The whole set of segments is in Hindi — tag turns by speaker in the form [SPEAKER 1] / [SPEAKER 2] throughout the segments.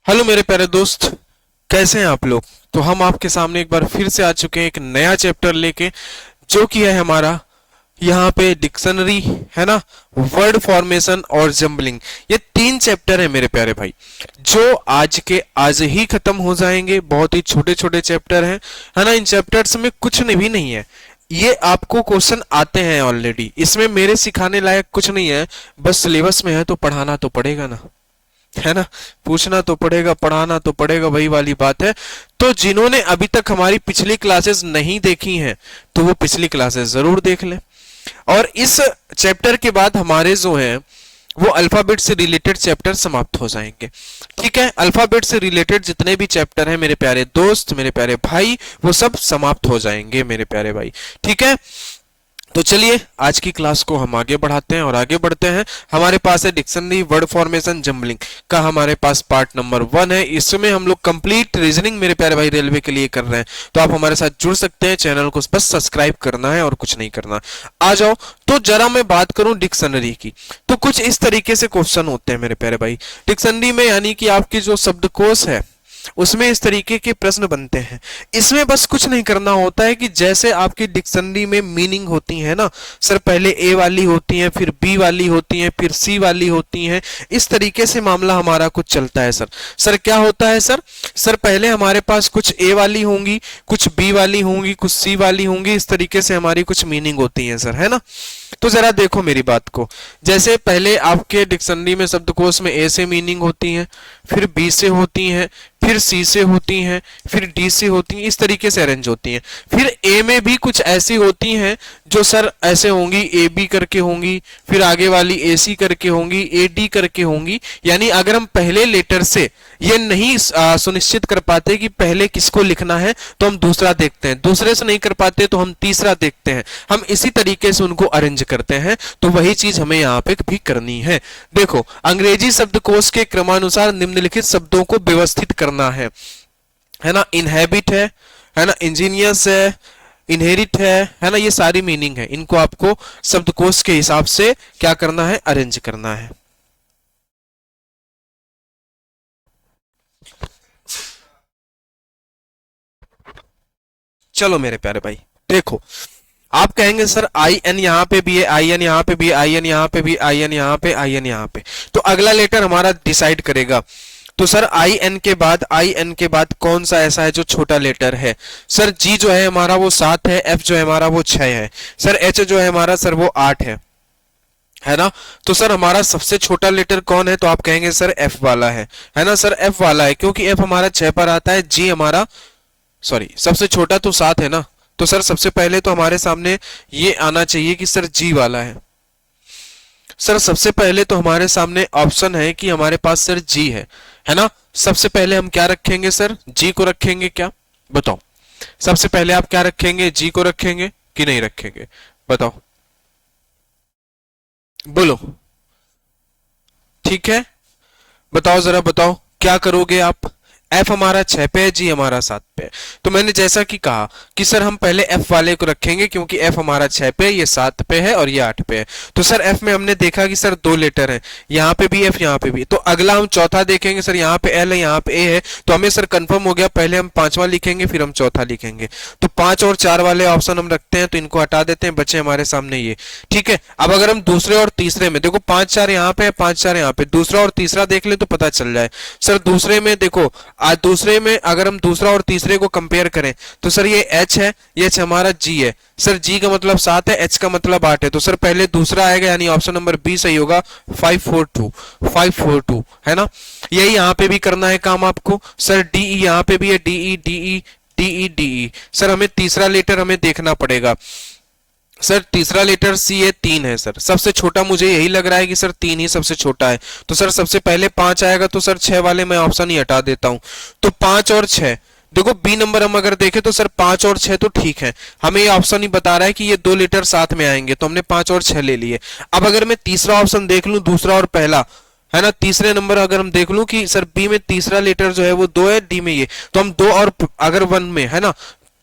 [SPEAKER 1] हेलो मेरे प्यारे दोस्त, कैसे हैं आप लोग। तो हम आपके सामने एक बार फिर से आ चुके हैं एक नया चैप्टर लेके, जो कि है हमारा यहाँ पे डिक्शनरी, है ना, वर्ड फॉर्मेशन और जंबलिंग। ये तीन चैप्टर है मेरे प्यारे भाई, जो आज के आज ही खत्म हो जाएंगे। बहुत ही छोटे छोटे चैप्टर हैं, है ना। इन चैप्टर्स में कुछ भी नहीं है, ये आपको क्वेश्चन आते हैं ऑलरेडी। इसमें मेरे सिखाने लायक कुछ नहीं है, बस सिलेबस में है तो पढ़ाना तो पड़ेगा ना, है ना। पूछना तो पड़ेगा, पढ़ाना तो पड़ेगा, वही वाली बात है। तो जिन्होंने अभी तक हमारी पिछली क्लासेस नहीं देखी हैं तो वो पिछली क्लासेस जरूर देख लें। और इस चैप्टर के बाद हमारे जो हैं वो अल्फाबेट से रिलेटेड चैप्टर समाप्त हो जाएंगे। ठीक है, अल्फाबेट से रिलेटेड जितने भी चैप्टर हैं मेरे प्यारे दोस्त, मेरे प्यारे भाई, वो सब समाप्त हो जाएंगे मेरे प्यारे भाई। ठीक है, तो चलिए आज की क्लास को हम आगे बढ़ाते हैं और आगे बढ़ते हैं। हमारे पास है डिक्शनरी, वर्ड फॉर्मेशन, जंबलिंग का हमारे पास पार्ट नंबर 1 है। इसमें हम लोग कंप्लीट रीजनिंग मेरे प्यारे भाई रेलवे के लिए कर रहे हैं, तो आप हमारे साथ जुड़ सकते हैं। चैनल को बस सब्सक्राइब करना है और कुछ नहीं करना। आ जाओ, तो जरा मैं बात करूं डिक्शनरी की, तो कुछ इस तरीके से क्वेश्चन होते हैं मेरे प्यारे भाई डिक्शनरी में, यानी कि आपकी जो शब्दकोश है उसमें इस तरीके के प्रश्न बनते हैं। इसमें बस कुछ नहीं करना होता है कि जैसे आपकी डिक्शनरी में मीनिंग होती है ना सर, पहले ए वाली होती है, फिर बी वाली होती है, फिर सी वाली होती है, इस तरीके से मामला हमारा कुछ चलता है। सर क्या होता है सर पहले हमारे पास कुछ ए वाली होंगी, कुछ बी वाली होंगी, कुछ सी वाली होंगी, इस तरीके से हमारी कुछ मीनिंग होती है सर, है ना। तो जरा देखो मेरी बात को, जैसे पहले आपके डिक्शनरी में शब्दकोश में ए से मीनिंग होती है, फिर बी से होती है, फिर सी से होती हैं, फिर डी से होती हैं, इस तरीके से अरेंज होती हैं। फिर ए में भी कुछ ऐसी होती हैं जो सर ऐसे होंगी, ए बी करके होंगी, फिर आगे वाली ए सी करके होंगी, ए डी करके होंगी। यानी अगर हम पहले लेटर से ये नहीं सुनिश्चित कर पाते कि पहले किसको लिखना है तो हम दूसरा देखते हैं, दूसरे से नहीं कर पाते तो हम तीसरा देखते हैं, हम इसी तरीके से उनको अरेंज करते हैं। तो वही चीज हमें यहाँ पे भी करनी है। देखो, अंग्रेजी शब्दकोश के क्रमानुसार निम्नलिखित शब्दों को व्यवस्थित करना है ना। इनहेबिट है ना, इंजीनियस है, इनहेरिट है ना, ये सारी मीनिंग है। इनको आपको शब्दकोश के हिसाब से क्या करना है, अरेंज करना है। चलो मेरे प्यारे भाई, देखो, आप कहेंगे सर आई एन यहां पे भी है, आई एन यहां पे भी, आई एन यहां पे भी, आई एन यहां पे, आई एन यहां पे, तो अगला लेटर हमारा डिसाइड करेगा। तो सर आई एन के बाद कौन सा ऐसा है जो छोटा लेटर है। सर जी जो है हमारा वो 7 है, एफ जो है हमारा वो 6 है, सर एच जो है हमारा सर वो 8 है ना। तो सर हमारा सबसे छोटा लेटर कौन है, तो आप कहेंगे सर एफ वाला है ना। सर एफ वाला है क्योंकि एफ हमारा 6 पर आता है, जी हमारा सॉरी सबसे छोटा तो 7 है ना। तो सर सबसे पहले तो हमारे सामने ये आना चाहिए कि सर जी वाला है। सर सबसे पहले तो हमारे सामने ऑप्शन है कि हमारे पास सर जी है ना। सबसे पहले हम क्या रखेंगे सर, जी को रखेंगे क्या, बताओ। सबसे पहले आप क्या रखेंगे, जी को रखेंगे कि नहीं रखेंगे, बताओ, बोलो। ठीक है, बताओ जरा, बताओ क्या करोगे आप। एफ हमारा 6 पे है, जी हमारा 7 पे है। तो मैंने जैसा कि कहा कि सर हम पहले एफ वाले को रखेंगे क्योंकि एफ हमारा 6 पे, ये 7 पे है और ये 8 पे है। तो सर एफ में हमने देखा कि सर 2 लेटर हैं, यहाँ पे भी एफ, यहाँ पे भी। तो अगला हम चौथा देखेंगे, सर यहाँ पे एल है, यहाँ पे ए है, तो हमें सर कंफर्म हो गया, पहले हम 5वां लिखेंगे फिर हम चौथा लिखेंगे। तो 5 और 4 वाले ऑप्शन हम रखते हैं, तो इनको हटा देते हैं, बचे हमारे सामने ये। ठीक है, अब अगर हम दूसरे और तीसरे में देखो, 5 4 यहाँ पे है, 5 4 यहाँ पे, दूसरा और तीसरा देख ले तो पता चल जाए। सर दूसरे में देखो, आज दूसरे में अगर हम दूसरा और तीसरे को कंपेयर करें तो सर ये एच है, ये एच हमारा जी है, सर जी का मतलब 7 है, एच का मतलब 8 है, तो सर पहले दूसरा आएगा, यानी ऑप्शन नंबर बी सही होगा। 542 है ना। यही यहाँ पे भी करना है काम आपको। सर डीई यहाँ पे भी है, D E D E D E D E. Sir हमें तीसरा लेटर हमें देखना पड़ेगा। सर तीसरा लेटर सी है, 3 है सर, सबसे छोटा मुझे यही लग रहा है कि सर 3 ही सबसे छोटा है। तो सर सबसे पहले 5 आएगा, तो सर 6 वाले मैं ऑप्शन ही हटा देता हूं। तो 5 और 6, देखो बी नंबर हम अगर देखें तो सर 5 और 6 तो ठीक है, हमें ये ऑप्शन ही बता रहा है कि ये 2 लेटर साथ में आएंगे, तो हमने 5 और 6 ले लिए। अब अगर मैं तीसरा ऑप्शन देख लूं, दूसरा और पहला, है ना, तीसरे नंबर अगर हम देख लूं कि सर बी में तीसरा लेटर जो है वो 2 है, डी में ये, तो हम 2 और अगर 1 में, है ना,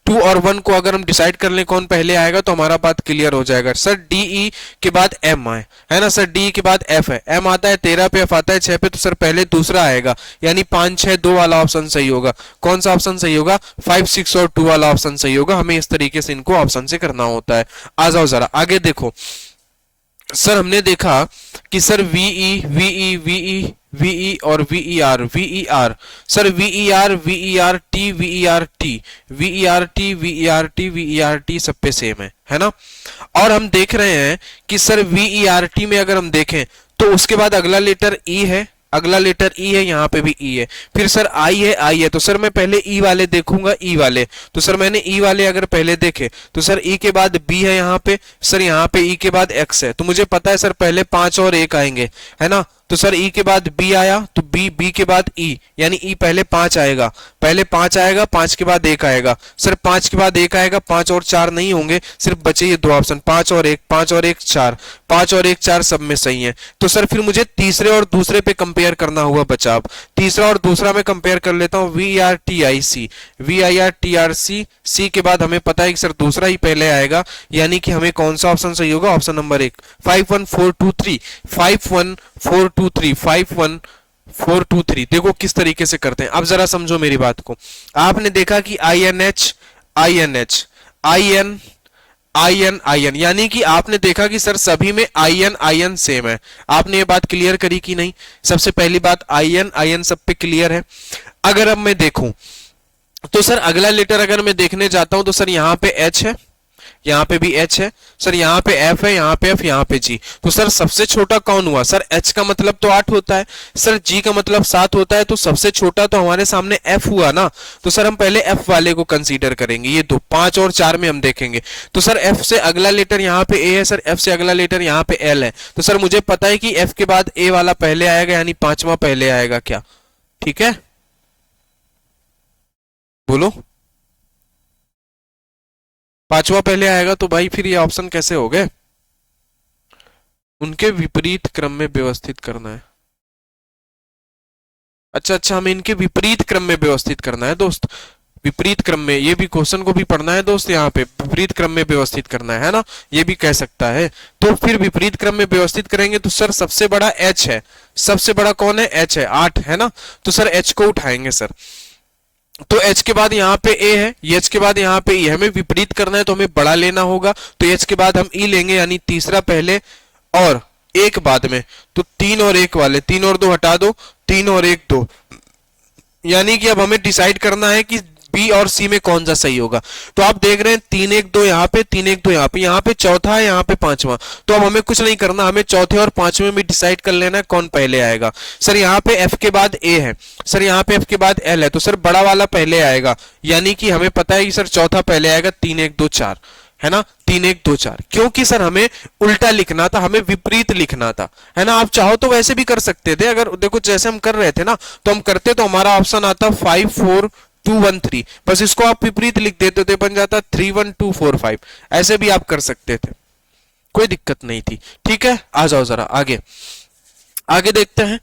[SPEAKER 1] 2 और 1 को अगर हम डिसाइड कर लें कौन पहले आएगा तो हमारा बात क्लियर हो जाएगा। सर DE के बाद M आए, है ना सर, DE के बाद F है, M आता है 13 पे, F आता है 6 पे, तो सर पहले दूसरा आएगा, यानी 5 6 2 वाला ऑप्शन सही होगा। कौन सा ऑप्शन सही होगा? 5 6 और 2 वाला ऑप्शन सही होगा। हमें इस तरीके से इनको ऑप्शन से करना होता है। आ जाओ जरा आगे देखो। सर हमने देखा कि sir VE VE VE VE और VER सर VER T सब पे सेम है ना। और हम देख रहे हैं कि सर VERT में अगर हम देखें तो उसके बाद अगला लेटर E है, अगला लेटर E है, यहाँ पे भी E है, फिर सर I है, तो सर मैं पहले E वाले देखूंगा, E वाले, तो सर मैंने E वाले अगर पहले देखे तो सर E के बाद B है यहाँ पे, सर यहाँ पे E के बाद X है, तो मुझे पता है सर पहले 5 और 1 आएंगे, है ना। तो सर E के बाद B आया तो B के बाद E, यानी E पहले 5 आएगा, पहले 5 आएगा, 5 के बाद 1 आएगा, सर 5 के बाद 1 आएगा, 5 और 4 नहीं होंगे, सिर्फ बचे ये दो ऑप्शन 5 और 1, 5 और 1 4, 5 और 1 4 सब में सही है। तो सर फिर मुझे तीसरे और दूसरे पे कंपेयर करना हुआ बचा। अब तीसरा और दूसरा में कंपेयर कर लेता हूँ। VIRTIC C के बाद हमें पता है कि सर दूसरा ही पहले आएगा, यानी कि हमें कौन सा ऑप्शन सही होगा? Option number 1, 5 1 4 2 3 5 1 4 2 3 5 1 4 2 3। देखो किस तरीके से करते हैं। अब जरा समझो मेरी बात को। आपने देखा कि INH INH IN IN IN, यानी कि आपने देखा कि सर सभी में IN सेम है। आपने ये बात क्लियर करी कि नहीं? सबसे पहली बात IN सब पे क्लियर है। अगर अब मैं देखूं तो सर अगला लेटर अगर मैं देखने जाता हूं तो सर यहाँ पे H है, यहाँ पे भी H है, सर यहाँ पे F है, यहाँ पे F, यहाँ पे G। तो सर सबसे छोटा कौन हुआ? सर H का मतलब तो 8 होता है, सर G का मतलब 7 होता है, तो सबसे छोटा तो हमारे सामने F हुआ ना। तो सर हम पहले F वाले को कंसीडर करेंगे। ये दो 5 और 4 में हम देखेंगे तो सर F से अगला लेटर यहाँ पे A है, सर F से अगला लेटर यहाँ पे L है, तो सर मुझे पता है कि F के बाद A वाला पहले आएगा, यानी 5वां पहले आएगा। क्या ठीक है? बोलो 5वां पहले आएगा, तो भाई फिर ये ऑप्शन कैसे हो गए? उनके विपरीत क्रम में व्यवस्थित करना है। अच्छा, हमें इनके विपरीत क्रम में व्यवस्थित करना है दोस्त। विपरीत क्रम में, ये भी क्वेश्चन को भी पढ़ना है दोस्त, यहाँ पे विपरीत क्रम में व्यवस्थित करना है ना, ये भी कह सकता है। तो फिर विपरीत क्रम में व्यवस्थित करेंगे तो सर सबसे बड़ा H है, सबसे बड़ा कौन है? H है, 8 है ना, तो सर H को उठाएंगे सर। तो H के बाद यहाँ पे A है, H के बाद यहाँ पे E, हमें विपरीत करना है तो हमें बड़ा लेना होगा, तो H के बाद हम E लेंगे, यानी तीसरा पहले और 1 बाद में, तो 3 और 1 वाले, 3 और 2 हटा दो, 3 और 1 2, यानी कि अब हमें डिसाइड करना है कि B और C में कौन सा सही होगा। तो आप देख रहे हैं 3 1 2 यहाँ पे, 3 1 2 यहाँ पे, यहाँ पे चौथा है, यहाँ पे 5वां। तो अब हमें कुछ नहीं करना, हमें चौथे और 5वें में डिसाइड कर लेना है कौन पहले आएगा। सर यहाँ पे F के बाद A है, सर यहाँ पे F के बाद L है, तो सर बड़ा वाला पहले आएगा, यानी कि हमें पता है कि सर चौथा पहले आएगा, 3 1 2 4, है ना, 3 1 2 4। क्योंकि सर हमें उल्टा लिखना था, हमें विपरीत लिखना था, है ना। आप चाहो तो वैसे भी कर सकते थे, अगर देखो जैसे हम कर रहे थे ना, तो हम करते तो हमारा ऑप्शन आता 5 4 2 1 3, बस इसको आप विपरीत लिख देते थे, बन जाता 3 1 2 4 5। ऐसे भी आप कर सकते थे, कोई दिक्कत नहीं थी। ठीक है, आ जाओ जरा आगे आगे देखते हैं।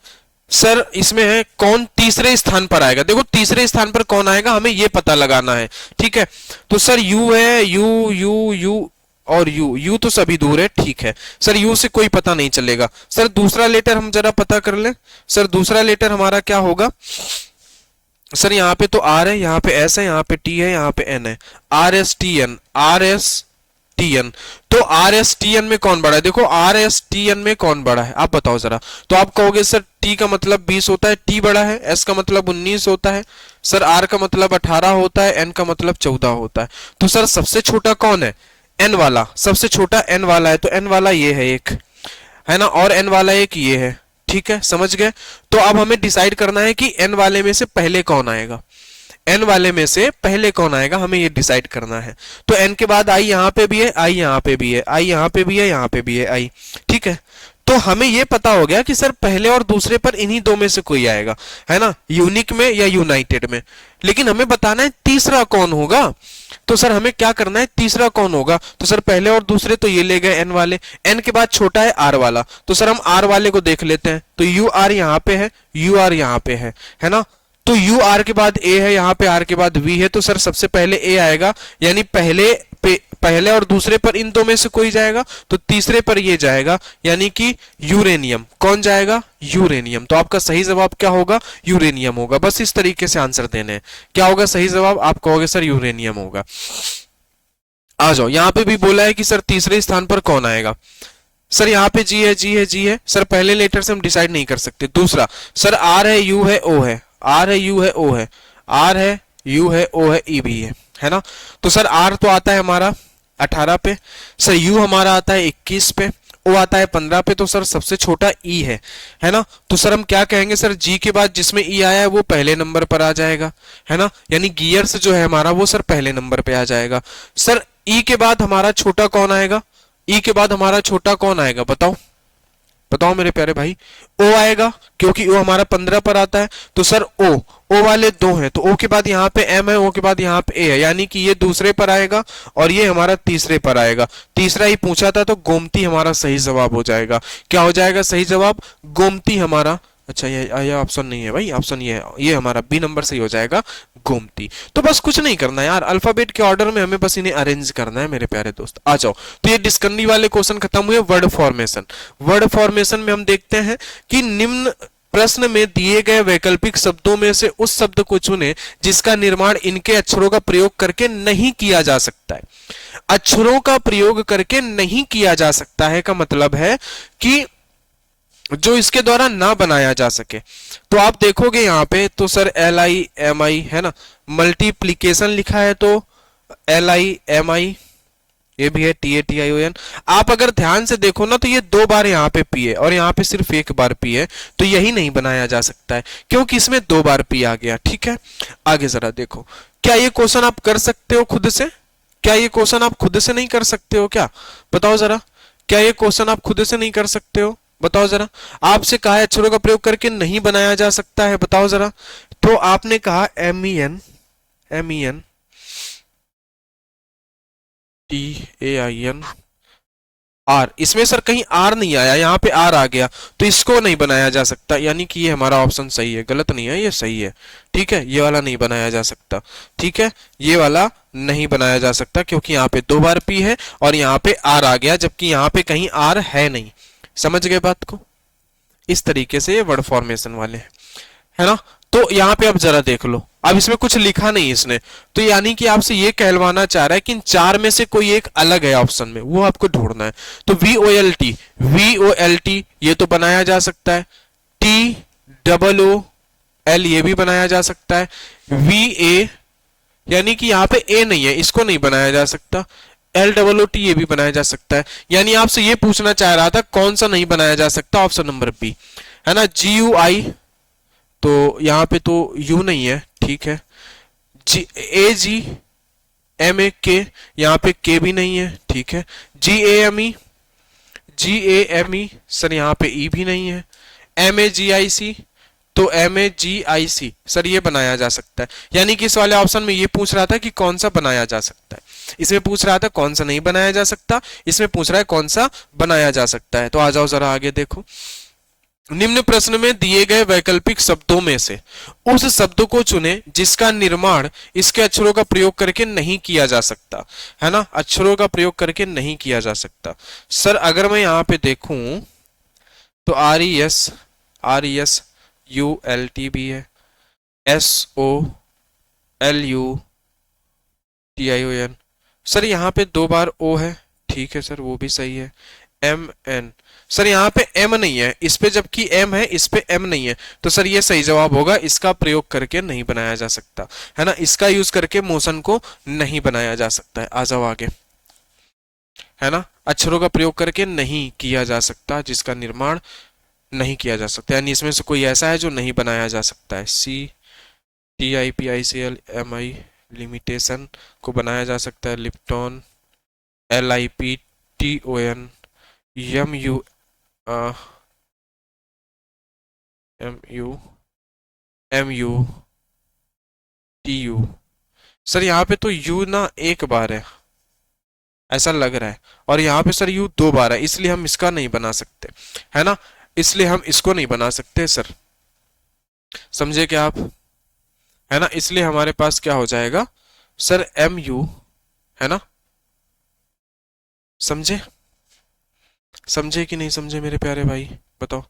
[SPEAKER 1] सर इसमें है कौन तीसरे स्थान पर आएगा। देखो तीसरे स्थान पर कौन आएगा हमें ये पता लगाना है। ठीक है, तो सर यू है, यू और यू तो सभी दूर है। ठीक है सर, यू से कोई पता नहीं चलेगा। सर दूसरा लेटर हम जरा पता कर ले। सर दूसरा लेटर हमारा क्या होगा? सर यहाँ पे तो आर है, यहाँ पे एस है, यहाँ पे टी है, यहाँ पे एन है, R S T N, R S T N. तो आर एस टी एन में कौन बड़ा है? देखो आर एस टी एन में कौन बड़ा है आप बताओ जरा। तो आप कहोगे सर टी का मतलब 20 होता है, टी बड़ा है, एस का मतलब 19 होता है, सर आर का मतलब 18 होता है, एन का मतलब 14 होता है। तो सर सबसे छोटा कौन है? एन वाला, सबसे छोटा एन वाला है, तो एन वाला ये है एक, है ना, और एन वाला एक ये है। ठीक है, समझ गए। तो अब हमें डिसाइड करना है कि एन वाले में से पहले कौन आएगा, एन वाले में से पहले कौन आएगा, हमें ये डिसाइड करना है। तो एन के बाद आई यहाँ पे भी है, आई यहाँ पे भी है, आई यहाँ पे भी है, यहाँ पे भी है आई। ठीक है, तो हमें ये पता हो गया कि सर पहले और दूसरे पर इन्हीं दो में से कोई आएगा, है ना, यूनिक में या यूनाइटेड में। लेकिन हमें बताना है तीसरा कौन होगा। तो सर हमें क्या करना है, तीसरा कौन होगा? तो सर पहले और दूसरे तो ये ले गए एन वाले, एन के बाद छोटा है आर वाला, तो सर हम आर वाले को देख लेते हैं। तो यू आर यहाँ पे है, यू आर यहाँ पे है ना। तो यू आर के बाद ए है, यहाँ पे आर के बाद वी है, तो सर सबसे पहले ए आएगा, यानी पहले और दूसरे पर इन दो में से कोई जाएगा, तो तीसरे पर ये जाएगा, यानी कि यूरेनियम। कौन जाएगा? यूरेनियम। तो आपका सही जवाब क्या होगा? यूरेनियम होगा। बस इस तरीके से आंसर देने हैं। क्या होगा सही जवाब? आप कहोगे सर यूरेनियम होगा। आ जाओ, यहां पे भी बोला है कि सर तीसरे स्थान पर कौन आएगा। सर यहाँ पे जी है, जी है, जी है। सर पहले लेटर से हम डिसाइड नहीं कर सकते। दूसरा सर आर है, यू है, ओ है, आर है, यू है, ओ है, आर है, यू है, ओ है, ई भी है ना। तो सर आर तो आता है हमारा 18 पे, सर यू हमारा आता है 21 पे, ओ आता है 15 पे, तो सर सबसे छोटा ई है ना। तो सर हम क्या कहेंगे? सर जी के बाद जिसमें ई आया है वो पहले नंबर पर आ जाएगा, है ना। यानी गियर्स जो है हमारा वो सर पहले नंबर पे आ जाएगा। सर ई के बाद हमारा छोटा कौन आएगा? ई के बाद हमारा छोटा कौन आएगा? बताओ बताओ मेरे प्यारे भाई। ओ आएगा, क्योंकि ओ हमारा 15 पर आता है। तो सर ओ वाले दो हैं, तो ओ के बाद यहाँ पे एम है, ओ के बाद यहाँ पे ए है, यानी कि ये दूसरे पर आएगा और ये हमारा तीसरे पर आएगा। तीसरा ही पूछा था, तो गोमती हमारा सही जवाब हो जाएगा। क्या हो जाएगा सही जवाब? गोमती हमारा। अच्छा ये ऑप्शन नहीं है भाई, ऑप्शन ये हमारा बी नंबर सही हो जाएगा, गोमती। तो बस कुछ नहीं करना है यार, अल्फाबेट के ऑर्डर में हमें बस इन्हें अरेंज करना है मेरे प्यारे दोस्त। आ जाओ, तो ये डिस्कन्नी वाले क्वेश्चन खत्म हुए। वर्ड फॉर्मेशन, वर्ड फॉर्मेशन में हम देखते हैं कि निम्न प्रश्न में दिए गए वैकल्पिक शब्दों में से उस शब्द को चुने जिसका निर्माण इनके अक्षरों का प्रयोग करके नहीं किया जा सकता है। अक्षरों का प्रयोग करके नहीं किया जा सकता है का मतलब है कि जो इसके द्वारा ना बनाया जा सके। तो आप देखोगे यहां पे, तो सर LIMI है ना, मल्टीप्लीकेशन लिखा है, तो LIMI, ये भी है TATION। आप अगर ध्यान से देखो ना, तो ये 2 बार यहाँ पे P है और यहाँ पे सिर्फ 1 बार P है, तो यही नहीं बनाया जा सकता है क्योंकि इसमें 2 बार P आ गया। ठीक है, आगे जरा देखो, क्या ये क्वेश्चन आप कर सकते हो खुद से? क्या ये क्वेश्चन आप खुद से नहीं कर सकते हो क्या? बताओ जरा, क्या ये क्वेश्चन आप खुद से नहीं कर सकते हो? बताओ जरा। आपसे कहा है अक्षरों का प्रयोग करके नहीं बनाया जा सकता है, बताओ जरा। तो आपने कहा MEN TAIN R, इसमें सर कहीं R नहीं आया, यहाँ पे R आ गया, तो इसको नहीं बनाया जा सकता, यानी कि ये हमारा ऑप्शन सही है, गलत नहीं है, ये सही है। ठीक है, ये वाला नहीं बनाया जा सकता। ठीक है, ये वाला नहीं बनाया जा सकता क्योंकि यहाँ पे 2 बार P है और यहाँ पे R आ गया, जबकि यहाँ पे कहीं R है नहीं। समझ गए बात को? इस तरीके से ये वर्ड फॉर्मेशन वाले हैं, है ना। तो यहाँ पे अब जरा देख लो, अब इसमें कुछ लिखा नहीं इसने, तो यानी कि आपसे ये कहलवाना चाह रहा है कि इन 4 में से कोई एक अलग है ऑप्शन में, वो आपको ढूंढना है। तो VOLT ये तो बनाया जा सकता है, TOOL ये भी बनाया जा सकता है, VA यानी कि यहाँ पे ए नहीं है, इसको नहीं बनाया जा सकता, LOOT ये भी बनाया जा सकता है। यानी आपसे ये पूछना चाह रहा था कौन सा नहीं बनाया जा सकता, ऑप्शन नंबर बी, है ना। GUI, तो यहाँ पे तो यू नहीं है, ठीक है। AGMAK, यहाँ पे के भी नहीं है, ठीक है। GAME सर यहाँ पे ई भी नहीं है। MAGIC, तो MAGIC सर ये बनाया जा सकता है। यानी कि इस वाले ऑप्शन में ये पूछ रहा था कि कौन सा बनाया जा सकता है, इसमें पूछ रहा था कौन सा नहीं बनाया जा सकता, इसमें पूछ रहा है कौन सा बनाया जा सकता है। तो आ जाओ जरा आगे देखो, निम्न प्रश्न में दिए गए वैकल्पिक शब्दों में से उस शब्द को चुने जिसका निर्माण इसके अक्षरों का प्रयोग करके नहीं किया जा सकता, है ना। अक्षरों का प्रयोग करके नहीं किया जा सकता। सर अगर मैं यहाँ पे देखूं तो RESULT भी है, SOLUTION, सर यहाँ पे 2 बार O है, ठीक है सर, वो भी सही है। MN, सर यहाँ पे M नहीं है, इस पे जबकि M है, इस पे M नहीं है, तो सर ये सही जवाब होगा, इसका प्रयोग करके नहीं बनाया जा सकता, है ना। इसका यूज करके मोशन को नहीं बनाया जा सकता है। आ जाओ आगे, है ना। अक्षरों का प्रयोग करके नहीं किया जा सकता, जिसका निर्माण नहीं किया जा सकता, यानी इसमें से कोई ऐसा है जो नहीं बनाया जा सकता है। CTIPICLMI, लिमिटेशन को बनाया जा सकता है। लिप्टॉन, LIPTON, MUTU, सर यहाँ पे तो U ना 1 बार है ऐसा लग रहा है, और यहाँ पे सर U 2 बार है, इसलिए हम इसका नहीं बना सकते, है ना, इसलिए हम इसको नहीं बना सकते सर। समझे क्या आप? है ना, इसलिए हमारे पास क्या हो जाएगा सर एम यू, है ना, समझे, समझे कि नहीं समझे मेरे प्यारे भाई, बताओ।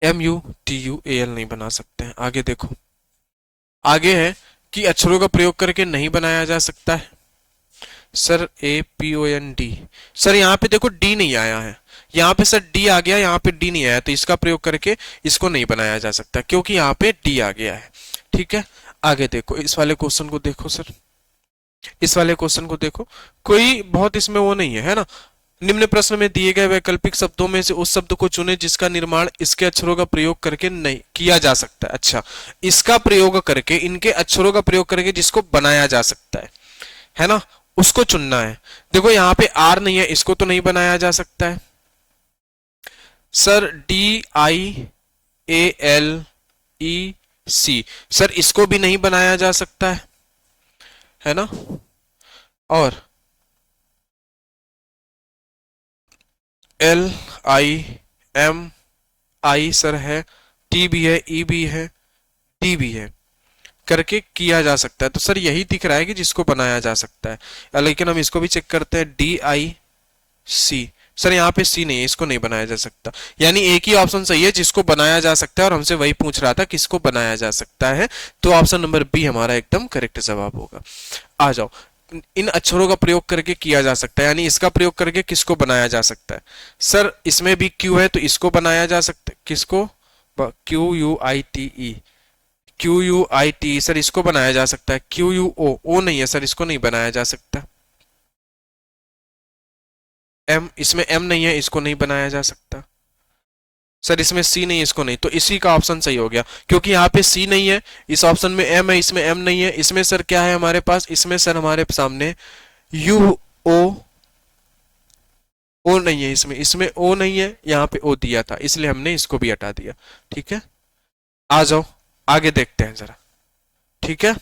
[SPEAKER 1] M U T U A L नहीं बना सकते हैं। आगे देखो, आगे है कि अक्षरों का प्रयोग करके नहीं बनाया जा सकता है। Sir A P O N D, sir यहाँ पे देखो डी नहीं आया है, यहाँ पे सर डी आ गया, यहाँ पे डी नहीं आया, तो इसका प्रयोग करके इसको नहीं बनाया जा सकता क्योंकि यहाँ पे डी आ गया है। ठीक है, आगे देखो, इस वाले क्वेश्चन को देखो सर, इस वाले क्वेश्चन को देखो, कोई बहुत इसमें वो नहीं है ना। निम्न प्रश्न में दिए गए वैकल्पिक शब्दों में से उस शब्द को चुने जिसका निर्माण इसके अक्षरों का प्रयोग करके नहीं किया जा सकता है। अच्छा, इसका प्रयोग करके, इनके अक्षरों का प्रयोग करके जिसको बनाया जा सकता है ना, उसको चुनना है। देखो यहाँ पे आर नहीं है, इसको तो नहीं बनाया जा सकता है sir. D I A L E C, sir इसको भी नहीं बनाया जा सकता है ना। और L I M I sir है, टी भी है, ई भी है, डी भी है, करके किया जा सकता है। तो सर यही दिख रहा है कि जिसको बनाया जा सकता है, लेकिन हम इसको भी चेक करते हैं, डी आई सी, सर यहाँ पे सी नहीं है, इसको नहीं बनाया जा सकता, यानी एक ही ऑप्शन सही है जिसको बनाया जा सकता है, और हमसे वही पूछ रहा था किसको बनाया जा सकता है, तो ऑप्शन नंबर बी हमारा एकदम करेक्ट जवाब होगा। आ जाओ, इन अक्षरों का प्रयोग करके किया जा सकता है, यानी इसका प्रयोग करके किसको बनाया जा सकता है। सर इसमें भी क्यू है तो इसको बनाया जा सकता है, किसको, Q U I T E, Q U I T, sir इसको बनाया जा सकता है। क्यू यू ओ, ओ नहीं है सर, इसको नहीं बनाया जा सकता। एम, इसमें एम नहीं है, इसको नहीं बनाया जा सकता। सर इसमें सी नहीं है, इसको नहीं, तो इसी का ऑप्शन सही हो गया, क्योंकि यहाँ पे सी नहीं है, इस ऑप्शन में एम है, इसमें एम नहीं है, इसमें सर क्या है हमारे पास, इसमें सर हमारे सामने यू ओ, ओ नहीं है, इसमें इसमें ओ नहीं है, यहाँ पे ओ दिया था, इसलिए हमने इसको भी हटा दिया। ठीक है, आ जाओ आगे देखते हैं जरा। ठीक है,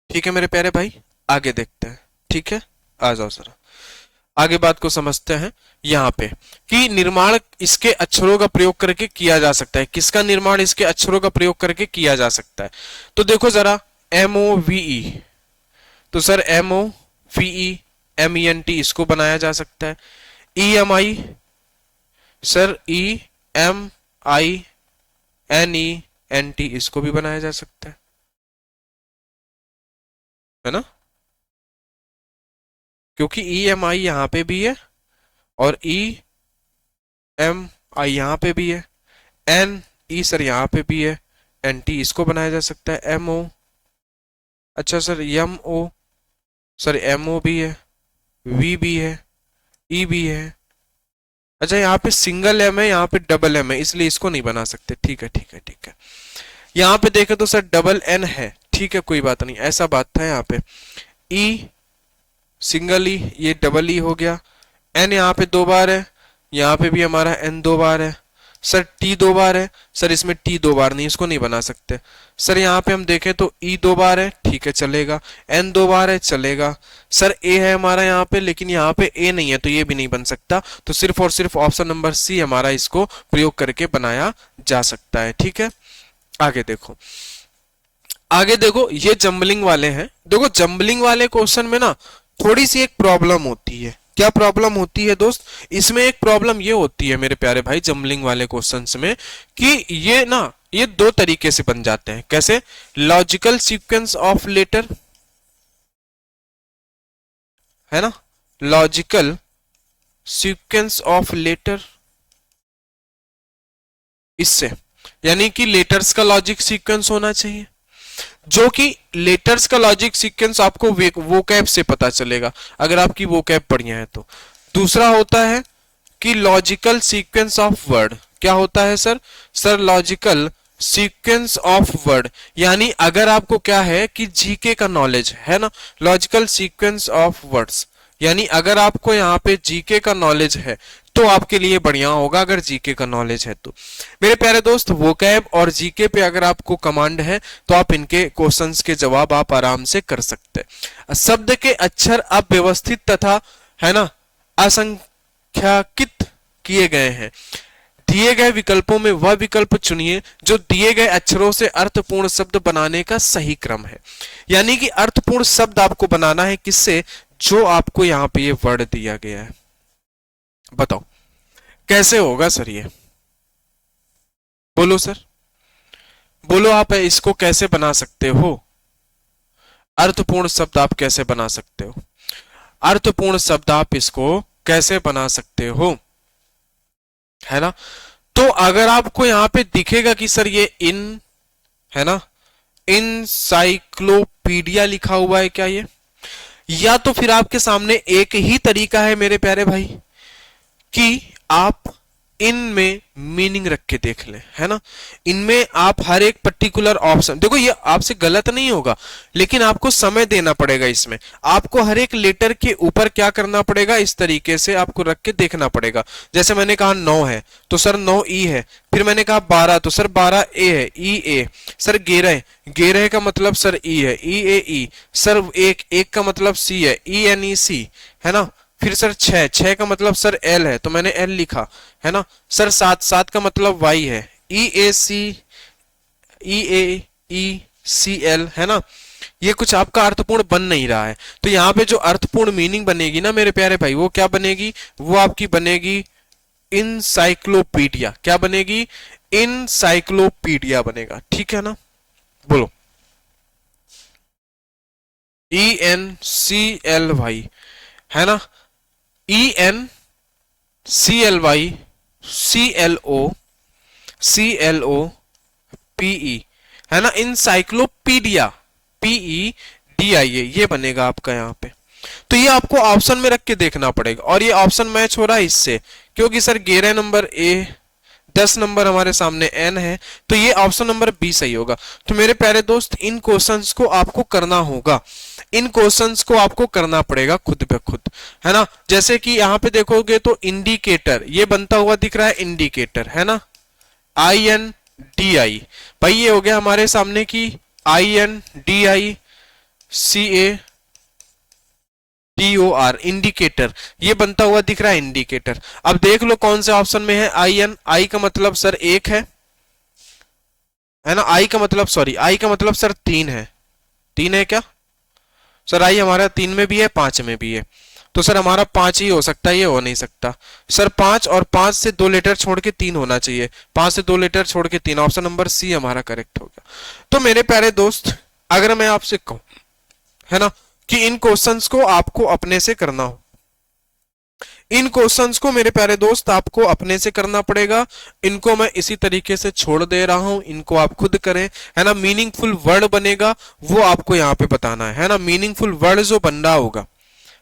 [SPEAKER 1] ठीक है मेरे प्यारे भाई, आगे देखते हैं। ठीक है, आ जाओ जरा आगे बात को समझते हैं। यहाँ पे कि निर्माण इसके अक्षरों का प्रयोग करके किया जा सकता है, किसका निर्माण इसके अक्षरों का प्रयोग करके किया जा सकता है, तो देखो जरा, एम ओ वी ई, तो sir M O V E M E N T, इसको बनाया जा सकता है। E M I, sir E M I N E N T, इसको भी बनाया जा सकता है ना, क्योंकि ई एम आई यहाँ पे भी है और ई एम आई यहाँ पे भी है, एन ई सर यहाँ पे भी है, एन टी इसको बनाया जा सकता है। एम ओ, अच्छा sir M O, sir M O भी है, वी भी है, ई भी है, अच्छा यहाँ पे सिंगल एम है, यहाँ पे डबल एम है, इसलिए इसको नहीं बना सकते। ठीक है ठीक है ठीक है, यहाँ पे देखे तो सर डबल एन है, ठीक है कोई बात नहीं, ऐसा बात था यहाँ पे। ई सिंगल ई, ये डबल ई हो गया। एन यहाँ पे दो बार है, यहाँ पे भी हमारा एन दो बार है। सर टी दो बार है, सर इसमें टी दो बार नहीं, इसको नहीं बना सकते। सर यहाँ पे हम देखें तो ई दो बार है, ठीक है चलेगा। एन दो बार है, चलेगा। सर ए है हमारा यहाँ पे, लेकिन यहाँ पे ए नहीं है तो ये भी नहीं बन सकता, तो सिर्फ और सिर्फ ऑप्शन नंबर सी हमारा इसको प्रयोग करके बनाया जा सकता है। ठीक है, आगे देखो, आगे देखो, ये जंबलिंग वाले हैं। देखो जंबलिंग वाले क्वेश्चन में ना थोड़ी सी एक प्रॉब्लम होती है। क्या प्रॉब्लम होती है दोस्त, इसमें एक प्रॉब्लम ये होती है मेरे प्यारे भाई जंबलिंग वाले क्वेश्चंस में, कि ये ना, ये दो तरीके से बन जाते हैं। कैसे, लॉजिकल सीक्वेंस ऑफ लेटर, है ना, लॉजिकल सीक्वेंस ऑफ लेटर, इससे यानी कि लेटर्स का लॉजिक सीक्वेंस होना चाहिए, जो कि लेटर्स का लॉजिक सीक्वेंस आपको वोकैब से पता चलेगा अगर आपकी वोकैब बढ़िया है तो। दूसरा होता है कि लॉजिकल सीक्वेंस ऑफ वर्ड, क्या होता है sir, sir logical sequence of word, यानी अगर आपको क्या है कि जीके का नॉलेज है ना, लॉजिकल सीक्वेंस ऑफ वर्ड्स, यानी अगर आपको यहाँ पे जीके का नॉलेज है तो आपके लिए बढ़िया होगा अगर जीके का नॉलेज है तो। मेरे प्यारे दोस्त, वोकैब और जीके पे अगर आपको कमांड है तो आप इनके क्वेश्चंस के जवाब आप आराम से कर सकते हैं। शब्द के अक्षर अव्यवस्थित तथा, है ना, असंख्याकित किए गए हैं। दिए गए विकल्पों में वह विकल्प चुनिए जो दिए गए अक्षरों से अर्थपूर्ण शब्द बनाने का सही क्रम है। यानी कि अर्थपूर्ण शब्द आपको बनाना है किससे, जो आपको यहां पे ये वर्ड दिया गया है। बताओ कैसे होगा सर ये, बोलो सर, बोलो आप इसको कैसे बना सकते हो, अर्थपूर्ण शब्द आप कैसे बना सकते हो, अर्थपूर्ण शब्द आप इसको कैसे बना सकते हो, है ना। तो अगर आपको यहां पे दिखेगा कि सर ये इन, है ना, इनसाइक्लोपीडिया लिखा हुआ है क्या ये, या तो फिर आपके सामने एक ही तरीका है मेरे प्यारे भाई कि आप इनमें मीनिंग रख के देख लें, है ना। इनमें आप हर एक पर्टिकुलर ऑप्शन, देखो ये आपसे गलत नहीं होगा, लेकिन आपको समय देना पड़ेगा। इसमें आपको हर एक लेटर के ऊपर क्या करना पड़ेगा, इस तरीके से आपको रख के देखना पड़ेगा। जैसे मैंने कहा 9 है तो सर 9 ई है, फिर मैंने कहा 12 तो सर 12 ए है, ई ए। सर 11, 11 का मतलब सर ई है, ई ए ई। सर 1 का मतलब सी है, ई एन ई सी, है ना। फिर सर 6 का मतलब सर एल है तो मैंने एल लिखा, है ना। सर 7 का मतलब वाई है, ई ए ई सी एल, है ना। ये कुछ आपका अर्थपूर्ण बन नहीं रहा है, तो यहाँ पे जो अर्थपूर्ण मीनिंग बनेगी ना मेरे प्यारे भाई, वो क्या बनेगी, वो आपकी बनेगी इनसाइक्लोपीडिया। क्या बनेगी, इनसाइक्लोपीडिया बनेगा, ठीक है ना। बोलो E N C L Y, है ना, E N C L Y C L O P E, है ना, encyclopedia, P E D I A, ये बनेगा आपका यहाँ पे। तो ये आपको ऑप्शन में रख के देखना पड़ेगा, और ये ऑप्शन मैच हो रहा है इससे, क्योंकि सर 11 नंबर ए, 10 नंबर हमारे सामने एन है, तो ये ऑप्शन नंबर बी सही होगा। तो मेरे प्यारे दोस्त इन क्वेश्चंस को आपको करना होगा, इन क्वेश्चंस को आपको करना पड़ेगा खुद पे खुद, है ना। जैसे कि यहाँ पे देखोगे तो इंडिकेटर ये बनता हुआ दिख रहा है, इंडिकेटर, है ना, आई एन डी आई, भाई ये हो गया हमारे सामने की I N D I C A D O R, indicator, ये बनता हुआ दिख रहा है इंडिकेटर। अब देख लो कौन से ऑप्शन में है आई एन, आई का मतलब सर 1 है ना, आई का मतलब सॉरी, आई का मतलब सर 3 है, 3 है क्या सर, आई हमारा 3 में भी है 5 में भी है, तो सर हमारा 5 ही हो सकता है, ये हो नहीं सकता सर। 5 और 5 से 2 लेटर छोड़ के 3 होना चाहिए, 5 से 2 लेटर छोड़ के 3, ऑप्शन नंबर सी हमारा करेक्ट हो गया। तो मेरे प्यारे दोस्त अगर मैं आपसे कहूं, है ना, कि इन क्वेश्चंस को आपको अपने से करना हो, इन क्वेश्चंस को मेरे प्यारे दोस्त आपको अपने से करना पड़ेगा। इनको मैं इसी तरीके से छोड़ दे रहा हूं, इनको आप खुद करें, है ना। मीनिंगफुल वर्ड बनेगा वो आपको यहाँ पे बताना है ना, मीनिंगफुल वर्ड जो बन रहा होगा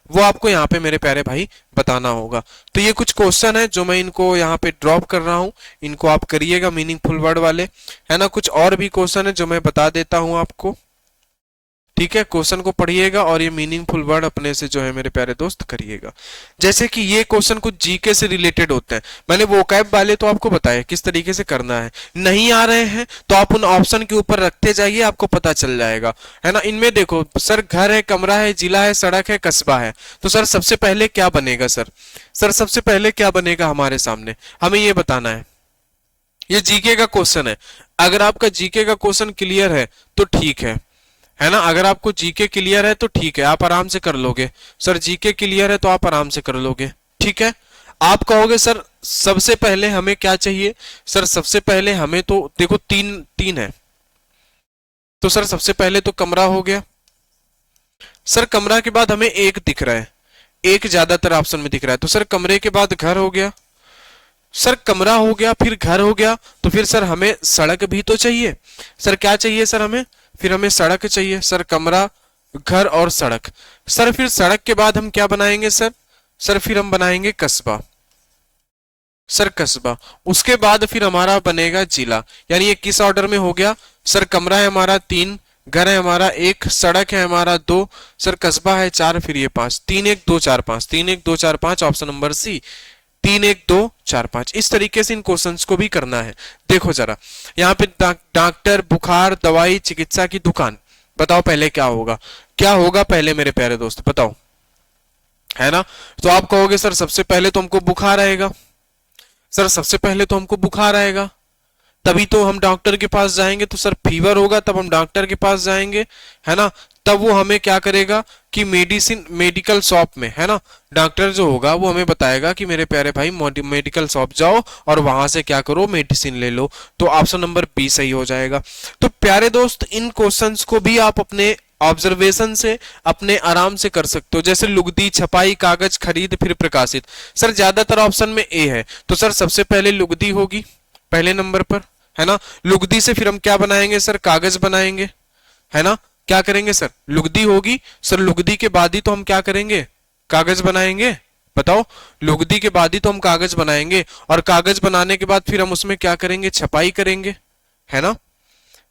[SPEAKER 1] वो आपको यहाँ पे मेरे प्यारे भाई बताना होगा। तो ये कुछ क्वेश्चन है जो मैं इनको यहाँ पे ड्रॉप कर रहा हूं, इनको आप करिएगा मीनिंगफुल वर्ड वाले, है ना। कुछ और भी क्वेश्चन है जो मैं बता देता हूं आपको, ठीक है। क्वेश्चन को पढ़िएगा और ये मीनिंगफुल वर्ड अपने से जो है मेरे प्यारे दोस्त करिएगा। जैसे कि ये क्वेश्चन कुछ जीके से रिलेटेड होते हैं, मैंने वोकैब वाले तो आपको बताया किस तरीके से करना है, नहीं आ रहे हैं तो आप उन ऑप्शन के ऊपर रखते जाइए, आपको पता चल जाएगा, है ना। इनमें देखो सर घर है, कमरा है, जिला है, सड़क है, कस्बा है, तो सर सबसे पहले क्या बनेगा सर, सर सबसे पहले क्या बनेगा हमारे सामने, हमें ये बताना है। ये जीके का क्वेश्चन है, अगर आपका जीके का क्वेश्चन क्लियर है तो ठीक है ना। अगर आपको जीके क्लियर है तो ठीक है, आप आराम से कर लोगे। सर जीके क्लियर है तो आप आराम से कर लोगे, ठीक है। आप कहोगे सर सबसे पहले हमें क्या चाहिए, सर सबसे पहले हमें तो देखो तीन है, तो सर सबसे पहले तो कमरा हो गया। सर कमरा के बाद हमें एक दिख रहा है, एक ज्यादातर ऑप्शन में दिख रहा है, तो सर कमरे के बाद घर हो गया। सर कमरा हो गया फिर घर हो गया, तो फिर सर हमें सड़क भी तो चाहिए। सर क्या चाहिए सर हमें, फिर हमें सड़क चाहिए। सर कमरा, घर और सड़क। सर फिर सड़क के बाद हम क्या बनाएंगे सर, सर फिर हम बनाएंगे कस्बा, सर कस्बा। उसके बाद फिर हमारा बनेगा जिला, यानी ये किस ऑर्डर में हो गया, सर कमरा है हमारा 3, घर है हमारा 1, सड़क है हमारा 2, सर कस्बा है 4, फिर ये 5, 3 1 2 4 5, 3 1 2 4 5, ऑप्शन नंबर सी, 3 1 2 4 5। इस तरीके से इन क्वेश्चंस को भी करना है। देखो जरा यहाँ पे डॉक्टर, बुखार, दवाई, चिकित्सा की दुकान, बताओ पहले क्या होगा, क्या होगा पहले मेरे प्यारे दोस्त बताओ, है ना। तो आप कहोगे सर सबसे पहले तो हमको बुखार आएगा। सर सबसे पहले तो हमको बुखार आएगा, तभी तो हम डॉक्टर के पास जाएंगे। तो सर फीवर होगा तब हम डॉक्टर के पास जाएंगे, है ना। तब वो हमें क्या करेगा कि मेडिकल शॉप में, है ना, डॉक्टर जो होगा वो हमें बताएगा कि मेरे प्यारे भाई मेडिकल शॉप जाओ और वहां से क्या करो, मेडिसिन ले लो। तो ऑप्शन नंबर बी सही हो जाएगा। तो प्यारे दोस्त, इन क्वेश्चंस को भी आप अपने ऑब्जर्वेशन से अपने आराम से कर सकते हो। जैसे लुगदी, छपाई, कागज, खरीद, फिर प्रकाशित। सर ज्यादातर ऑप्शन में ए है, तो सर सबसे पहले लुगदी होगी पहले नंबर पर, है ना। लुगदी से फिर हम क्या बनाएंगे सर, कागज बनाएंगे, है ना। क्या करेंगे सर, लुगदी होगी, सर लुगदी के बाद ही तो हम क्या करेंगे, कागज बनाएंगे। बताओ, लुगदी के बाद ही तो हम कागज बनाएंगे, और कागज बनाने के बाद फिर हम उसमें क्या करेंगे, छपाई करेंगे, है ना,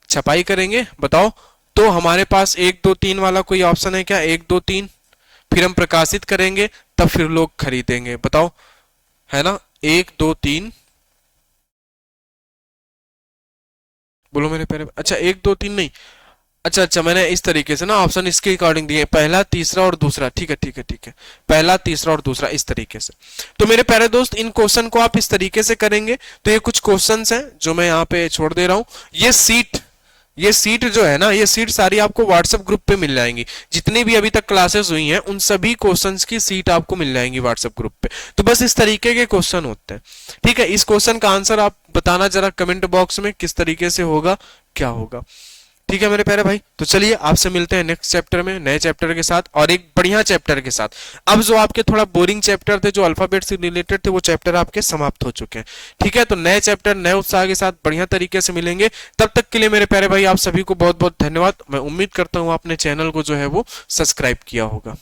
[SPEAKER 1] छपाई करेंगे। बताओ, तो हमारे पास 1 2 3 वाला कोई ऑप्शन है क्या, 1 2 3। फिर हम प्रकाशित करेंगे, तब फिर लोग खरीदेंगे। बताओ, है ना, 1 2 3। बोलो मेरे प्यारे। अच्छा 1 2 3 नहीं, अच्छा अच्छा, मैंने इस तरीके से ना ऑप्शन इसके अकॉर्डिंग दिए, पहला, तीसरा और दूसरा। ठीक है ठीक है ठीक है, पहला, तीसरा और दूसरा, इस तरीके से। तो मेरे प्यारे दोस्त, इन क्वेश्चन को आप इस तरीके से करेंगे। तो ये कुछ क्वेश्चंस हैं जो मैं यहाँ पे छोड़ दे रहा हूँ। ये सीट जो है ना, ये सीट सारी आपको व्हाट्सएप ग्रुप पे मिल जाएंगी। जितनी भी अभी तक क्लासेस हुई हैं उन सभी क्वेश्चंस की सीट आपको मिल जाएंगी व्हाट्सएप ग्रुप पे। तो बस इस तरीके के क्वेश्चन होते हैं। ठीक है, इस क्वेश्चन का आंसर आप बताना जरा कमेंट बॉक्स में, किस तरीके से होगा, क्या होगा। ठीक है मेरे प्यारे भाई, तो चलिए आपसे मिलते हैं नेक्स्ट चैप्टर में, नए चैप्टर के साथ और एक बढ़िया चैप्टर के साथ। अब जो आपके थोड़ा बोरिंग चैप्टर थे, जो अल्फाबेट से रिलेटेड थे, वो चैप्टर आपके समाप्त हो चुके हैं। ठीक है, तो नए चैप्टर नए उत्साह के साथ बढ़िया तरीके से मिलेंगे। तब तक के लिए मेरे प्यारे भाई, आप सभी को बहुत बहुत धन्यवाद। मैं उम्मीद करता हूँ आपने चैनल को जो है वो सब्सक्राइब किया होगा।